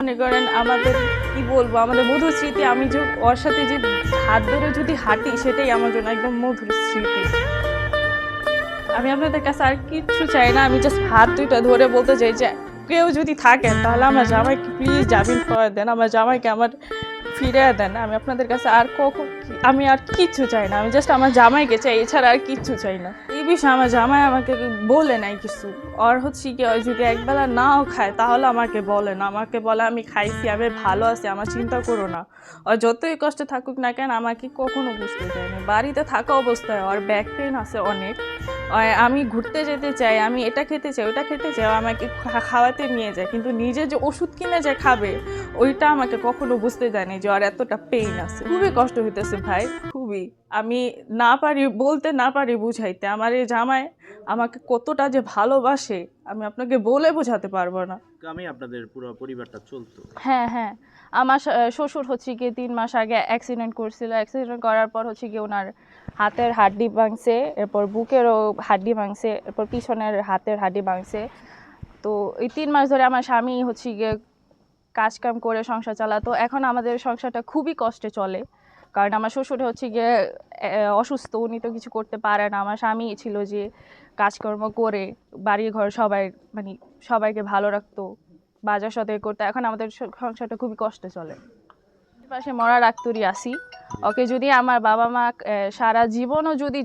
মনে করেন আমাদের কি বলবো, আমাদের মধুর স্মৃতি। আমি যে ওর সাথে যে হাত ধরে যদি হাঁটি, সেটাই আমার জন্য একদম মধুর স্মৃতি। আমি আপনাদের কাছে আর কিচ্ছু চাই না, আমি জাস্ট হাত দুইটা ধরে বলতে চাই যে কেউ যদি থাকেন তাহলে আমার জামাইকে প্লিজ জামিন করে দেন, আমার জামাইকে আমার ফিরে দেন। আমি আপনাদের কাছে আর আমি আর কিচ্ছু চাই না, আমি জাস্ট আমার জামাইকে চাই, এছাড়া আর কিচ্ছু চাই না। এই বিষয়ে আমার জামাই আমাকে বলে নাই কিছু। আর হচ্ছে কি, যদি একবেলা নাও খায় তাহলে আমাকে বলে না, আমাকে বলে আমি খাইছি, আমি ভালো আছি, আমার চিন্তা করো না। আর যতই কষ্টে থাকুক না কেন আমাকে কখনো বুঝতে চায়নি। বাড়িতে থাকা অবস্থায় আর ব্যাক পেইন আছে অনেক, আমি ঘুরতে যেতে চাই, আমি এটা খেতে চাই, ওটা খেতে চাই, আমাকে খাওয়াতে নিয়ে যায়, কিন্তু নিজে যে ওষুধ কিনে যে খাবে ওইটা আমাকে কখনো বুঝতে দেয়নি যে আর এতটা পেইন আছে। খুবই কষ্ট হইতেছে ভাই, খুবই। আমি না পারি বলতে, না পারি বুঝাইতে। আমার এই জামাই আমাকে কতটা যে ভালোবাসে আমি আপনাকে বলে বোঝাতে পারবো না। আমি আপনাদের পুরো পরিবারটা চলতো? হ্যাঁ হ্যাঁ, আমার শ্বশুর হচ্ছে গিয়ে 3 মাস আগে অ্যাক্সিডেন্ট করছিল। অ্যাক্সিডেন্ট করার পর হচ্ছে গিয়ে ওনার হাতের হাড্ডি ভাঙছে, এরপর বুকেরও হাড্ডি ভাঙছে, এরপর পিছনের হাতের হাড্ডি ভাঙছে। তো এই 3 মাস ধরে আমার স্বামী হচ্ছে গিয়ে কাজকাম করে সংসার চালাতো। এখন আমাদের সংসারটা খুবই কষ্টে চলে, কারণ আমার শ্বশুর হচ্ছে গিয়ে অসুস্থ, উনি তো কিছু করতে পারে না। আমার স্বামী ছিল যে কাজকর্ম করে বাড়ি ঘর সবাই মানে সবাইকে ভালো রাখতো, বাজার সদাই করতো। এখন আমাদের সংসারটা খুবই কষ্টে চলে। পাশে মরা ডাক্তারি আসি, ওকে যদি আমার বাবা মা সারা জীবনও যদি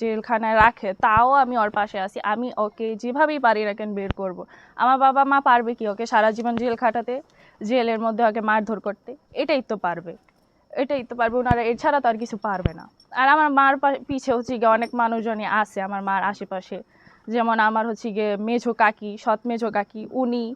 জেলখানায় রাখে, তাও আমি ওর পাশে আসি। আমি ওকে যেভাবেই পারি না কেন বের করব। আমার বাবা মা পারবে কি ওকে সারা জীবন জেল খাটাতে, জেলের মধ্যে ওকে মারধর করতে? এটাই তো পারবে, এটাই তো পারবে, ওনারা এছাড়া তো আর কিছু পারবে না। আর আমার মার পিছে হচ্ছে গিয়ে অনেক মানুষজনই আছে আমার মার আশেপাশে, যেমন আমার হচ্ছে গিয়ে মেঝো কাকি, সৎ মেঝো কাকি, উনি।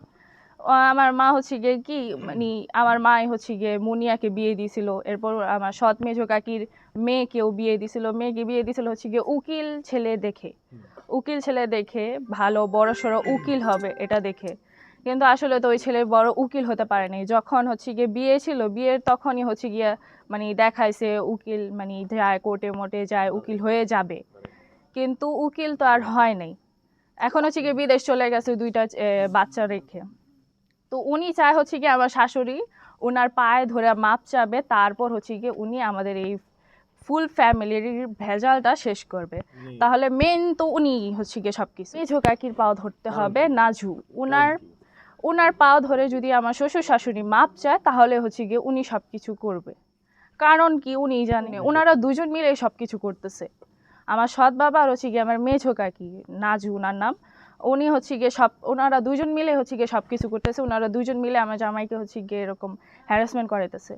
আমার মা হচ্ছে গিয়ে কি মানে আমার মাই হচ্ছে গিয়ে মুনিয়াকে বিয়ে দিয়েছিল, এরপর আমার সৎ মেঝো কাকির মেয়েকেও বিয়ে দিয়েছিল। মেয়েকে বিয়ে দিয়েছিল হচ্ছে গিয়ে উকিল ছেলে দেখে, উকিল ছেলে দেখে, ভালো বড় সড়ো উকিল হবে এটা দেখে। কিন্তু আসলে তো ওই ছেলে বড় উকিল হতে পারেনি। যখন হচ্ছে গিয়ে বিয়ে ছিল, বিয়ের তখনই হচ্ছে গিয়ে মানে দেখাইছে উকিল মানে যায়, কোর্টে মোটে যায়, উকিল হয়ে যাবে, কিন্তু উকিল তো আর হয় নাই। এখন হচ্ছে গিয়ে বিদেশ চলে গেছে 2টা বাচ্চা রেখে। তো উনি চায় হচ্ছে গিয়ে আমার শাশুড়ি ওনার পায়ে ধরে মাপ চাবে, তারপর হচ্ছে গিয়ে উনি আমাদের এই ফুল ফ্যামিলির ভেজালটা শেষ করবে। তাহলে মেন তো উনি হচ্ছে গিয়ে সবকিছু। মেঝো কাকির পাও ধরতে হবে, নাজু ওনার ওনার পাও ধরে যদি আমার শ্বশুর শাশুড়ি মাপ চায়, তাহলে হচ্ছে গিয়ে উনি সবকিছু করবে। কারণ কি উনি জানে ওনারা দুজন মিলে সবকিছু করতেছে। আমার সৎ বাবা আর হচ্ছে গিয়ে আমার মেঝো কাকি, নাজু ওনার নাম, উনি হচ্ছে গিয়ে ওনারা দুজন মিলে হচ্ছে গিয়ে সবকিছু করতেছে। ওনারা দুজন মিলে আমার জামাইকে হচ্ছে গিয়ে এরকম হ্যারাসমেন্ট করাইতেছে।